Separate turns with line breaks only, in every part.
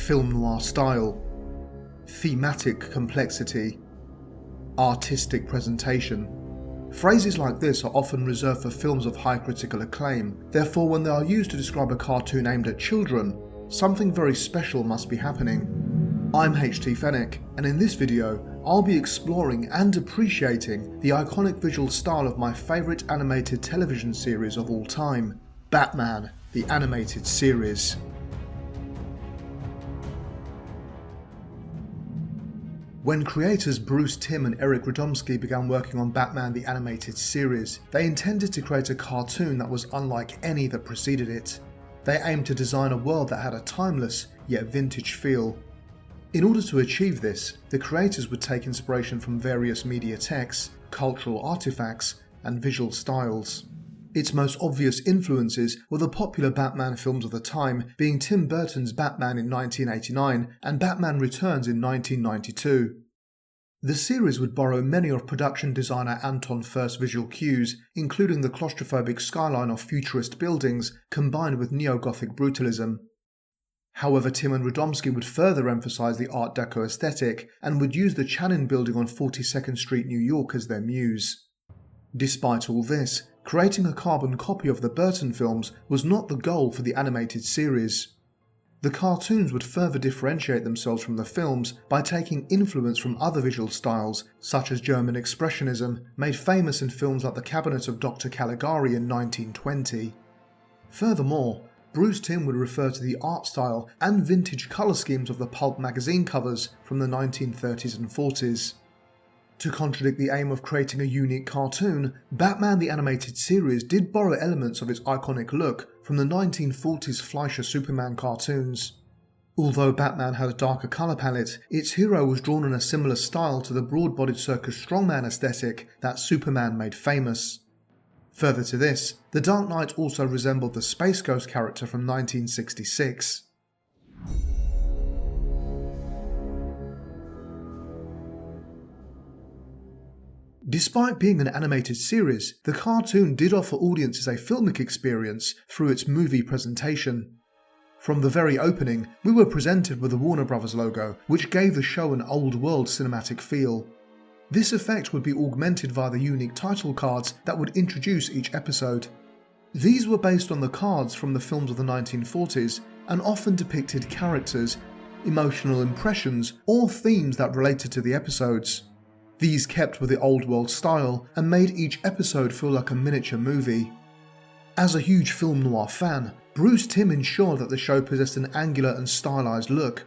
film noir style, thematic complexity, artistic presentation. Phrases like this are often reserved for films of high critical acclaim, therefore when they are used to describe a cartoon aimed at children, something very special must be happening. I'm Hitchcokian, and in this video, I'll be exploring and appreciating the iconic visual style of my favourite animated television series of all time, Batman, the animated series. When creators Bruce Timm and Eric Radomski began working on Batman the Animated Series, they intended to create a cartoon that was unlike any that preceded it. They aimed to design a world that had a timeless, yet vintage feel. In order to achieve this, the creators would take inspiration from various media texts, cultural artifacts, and visual styles. Its most obvious influences were the popular Batman films of the time, being Tim Burton's Batman in 1989 and Batman Returns in 1992. The series would borrow many of production designer Anton Furst's visual cues, including the claustrophobic skyline of futurist buildings combined with neo-Gothic brutalism. However, Timm and Radomski would further emphasize the Art Deco aesthetic and would use the Channing building on 42nd Street, New York as their muse. Despite all this, creating a carbon copy of the Burton films was not the goal for the animated series. The cartoons would further differentiate themselves from the films by taking influence from other visual styles, such as German Expressionism, made famous in films like The Cabinet of Dr. Caligari in 1920. Furthermore, Bruce Timm would refer to the art style and vintage colour schemes of the pulp magazine covers from the 1930s and 40s. To contradict the aim of creating a unique cartoon, Batman the Animated Series did borrow elements of its iconic look from the 1940s Fleischer Superman cartoons. Although Batman had a darker colour palette, its hero was drawn in a similar style to the broad-bodied circus strongman aesthetic that Superman made famous. Further to this, the Dark Knight also resembled the Space Ghost character from 1966. Despite being an animated series, the cartoon did offer audiences a filmic experience through its movie presentation. From the very opening, we were presented with the Warner Bros. Logo, which gave the show an old-world cinematic feel. This effect would be augmented via the unique title cards that would introduce each episode. These were based on the cards from the films of the 1940s and often depicted characters, emotional impressions, or themes that related to the episodes. These kept with the old world style and made each episode feel like a miniature movie. As a huge film noir fan, Bruce Timm ensured that the show possessed an angular and stylized look.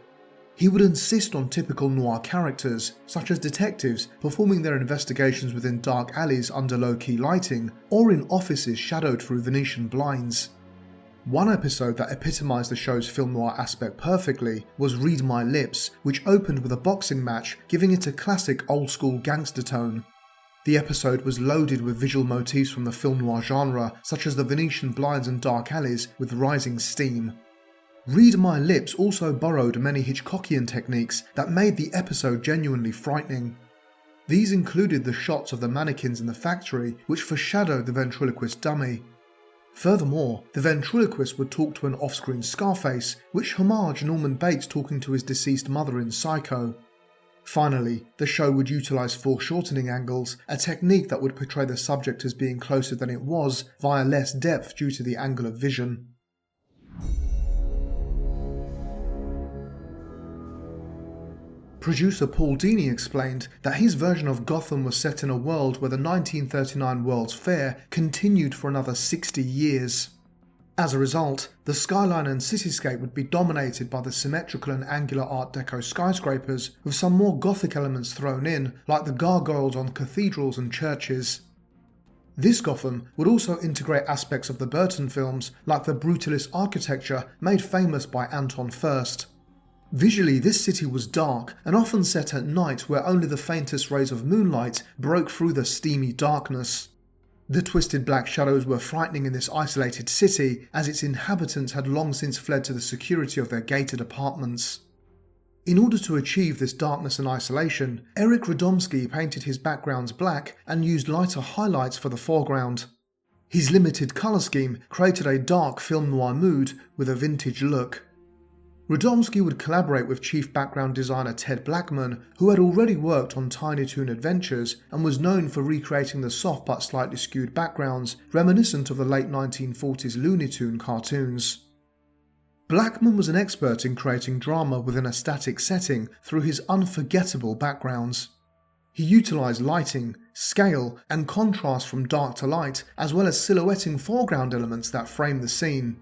He would insist on typical noir characters, such as detectives performing their investigations within dark alleys under low-key lighting, or in offices shadowed through Venetian blinds. One episode that epitomized the show's film noir aspect perfectly was Read My Lips, which opened with a boxing match, giving it a classic old-school gangster tone. The episode was loaded with visual motifs from the film noir genre, such as the Venetian blinds and dark alleys with rising steam. Read My Lips also borrowed many Hitchcokian techniques that made the episode genuinely frightening. These included the shots of the mannequins in the factory, which foreshadowed the ventriloquist dummy. Furthermore, the ventriloquist would talk to an off-screen Scarface, which homaged Norman Bates talking to his deceased mother in Psycho. Finally, the show would utilise foreshortening angles, a technique that would portray the subject as being closer than it was via less depth due to the angle of vision. Producer Paul Dini explained that his version of Gotham was set in a world where the 1939 World's Fair continued for another 60 years. As a result, the skyline and cityscape would be dominated by the symmetrical and angular Art Deco skyscrapers, with some more Gothic elements thrown in, like the gargoyles on cathedrals and churches. This Gotham would also integrate aspects of the Burton films, like the brutalist architecture made famous by Anton Furst. Visually, this city was dark and often set at night, where only the faintest rays of moonlight broke through the steamy darkness. The twisted black shadows were frightening in this isolated city, as its inhabitants had long since fled to the security of their gated apartments. In order to achieve this darkness and isolation, Eric Radomski painted his backgrounds black and used lighter highlights for the foreground. His limited colour scheme created a dark film noir mood with a vintage look. Radomski would collaborate with chief background designer Ted Blackman, who had already worked on Tiny Toon Adventures and was known for recreating the soft but slightly skewed backgrounds reminiscent of the late 1940s Looney Tunes cartoons. Blackman was an expert in creating drama within a static setting through his unforgettable backgrounds. He utilised lighting, scale, and contrast from dark to light, as well as silhouetting foreground elements that frame the scene.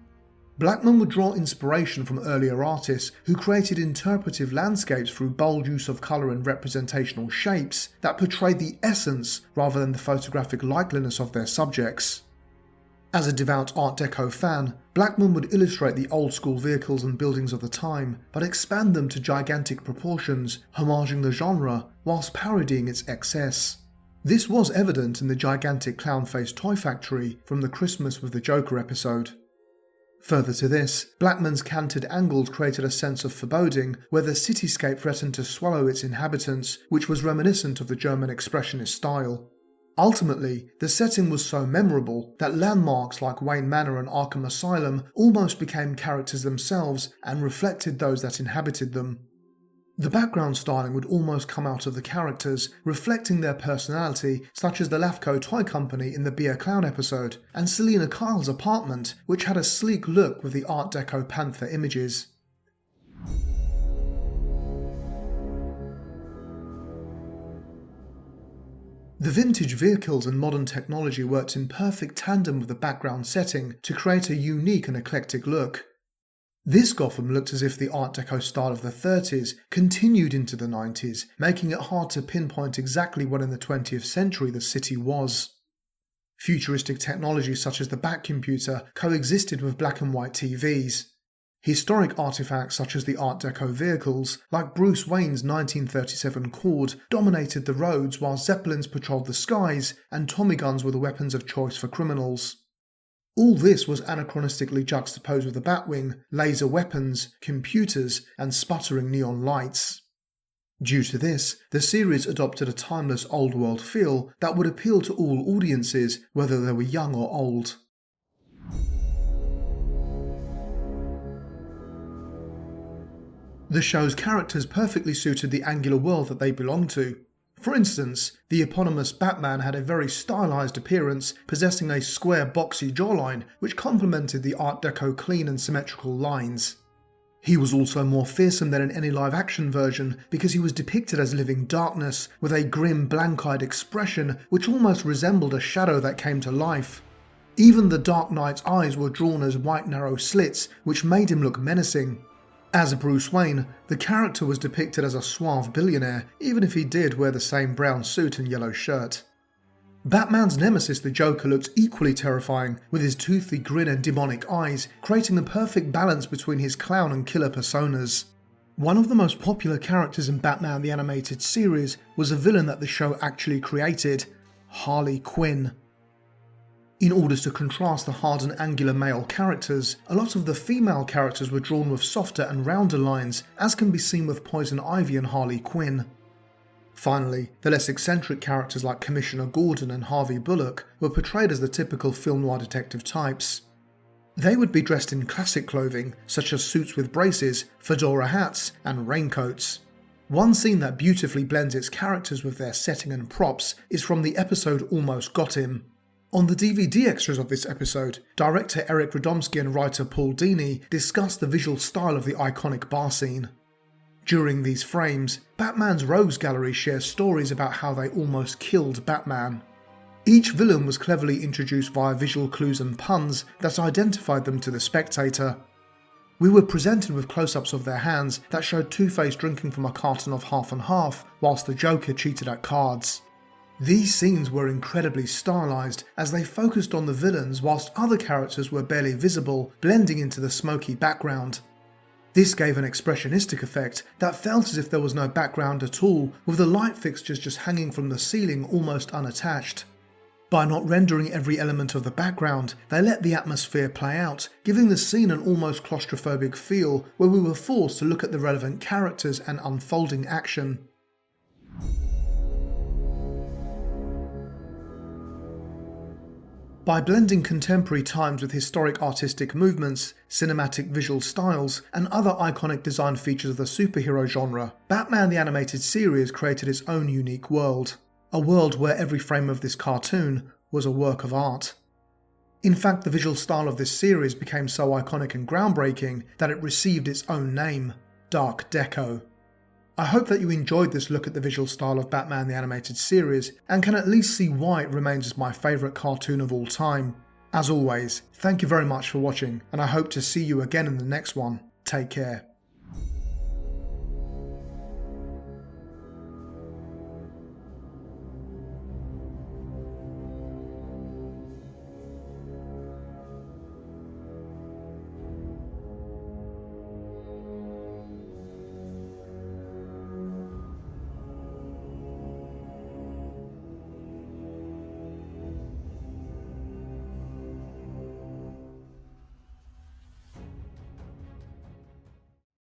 Blackman would draw inspiration from earlier artists who created interpretive landscapes through bold use of colour and representational shapes that portrayed the essence rather than the photographic likeliness of their subjects. As a devout Art Deco fan, Blackman would illustrate the old-school vehicles and buildings of the time, but expand them to gigantic proportions, homaging the genre whilst parodying its excess. This was evident in the gigantic clown-faced toy factory from the Christmas with the Joker episode. Further to this, Blackman's canted angles created a sense of foreboding where the cityscape threatened to swallow its inhabitants, which was reminiscent of the German expressionist style. Ultimately, the setting was so memorable that landmarks like Wayne Manor and Arkham Asylum almost became characters themselves and reflected those that inhabited them. The background styling would almost come out of the characters, reflecting their personality, such as the Lafco Toy Company in the Be a Clown episode, and Selina Kyle's apartment, which had a sleek look with the Art Deco panther images. The vintage vehicles and modern technology worked in perfect tandem with the background setting to create a unique and eclectic look. This Gotham looked as if the Art Deco style of the 30s continued into the 90s, making it hard to pinpoint exactly when in the 20th century the city was. Futuristic technology such as the Batcomputer coexisted with black and white TVs. Historic artifacts such as the Art Deco vehicles, like Bruce Wayne's 1937 Cord, dominated the roads while Zeppelins patrolled the skies and Tommy guns were the weapons of choice for criminals. All this was anachronistically juxtaposed with the Batwing, laser weapons, computers, and sputtering neon lights. Due to this, the series adopted a timeless old-world feel that would appeal to all audiences, whether they were young or old. The show's characters perfectly suited the angular world that they belonged to. For instance, the eponymous Batman had a very stylized appearance, possessing a square boxy jawline which complemented the Art Deco clean and symmetrical lines. He was also more fearsome than in any live-action version because he was depicted as living darkness with a grim, blank-eyed expression which almost resembled a shadow that came to life. Even the Dark Knight's eyes were drawn as white narrow slits which made him look menacing. As Bruce Wayne, the character was depicted as a suave billionaire, even if he did wear the same brown suit and yellow shirt. Batman's nemesis the Joker looked equally terrifying, with his toothy grin and demonic eyes, creating the perfect balance between his clown and killer personas. One of the most popular characters in Batman the Animated Series was a villain that the show actually created, Harley Quinn. In order to contrast the hard and angular male characters, a lot of the female characters were drawn with softer and rounder lines, as can be seen with Poison Ivy and Harley Quinn. Finally, the less eccentric characters like Commissioner Gordon and Harvey Bullock were portrayed as the typical film noir detective types. They would be dressed in classic clothing, such as suits with braces, fedora hats, and raincoats. One scene that beautifully blends its characters with their setting and props is from the episode Almost Got Him. On the DVD extras of this episode, director Eric Radomski and writer Paul Dini discussed the visual style of the iconic bar scene. During these frames, Batman's Rogues Gallery shares stories about how they almost killed Batman. Each villain was cleverly introduced via visual clues and puns that identified them to the spectator. We were presented with close-ups of their hands that showed Two-Face drinking from a carton of half and half, whilst the Joker cheated at cards. These scenes were incredibly stylized as they focused on the villains whilst other characters were barely visible, blending into the smoky background. This gave an expressionistic effect that felt as if there was no background at all, with the light fixtures just hanging from the ceiling almost unattached. By not rendering every element of the background, they let the atmosphere play out, giving the scene an almost claustrophobic feel where we were forced to look at the relevant characters and unfolding action. By blending contemporary times with historic artistic movements, cinematic visual styles, and other iconic design features of the superhero genre, Batman the Animated Series created its own unique world. A world where every frame of this cartoon was a work of art. In fact, the visual style of this series became so iconic and groundbreaking that it received its own name, Dark Deco. I hope that you enjoyed this look at the visual style of Batman the Animated Series and can at least see why it remains as my favourite cartoon of all time. As always, thank you very much for watching, and I hope to see you again in the next one. Take care.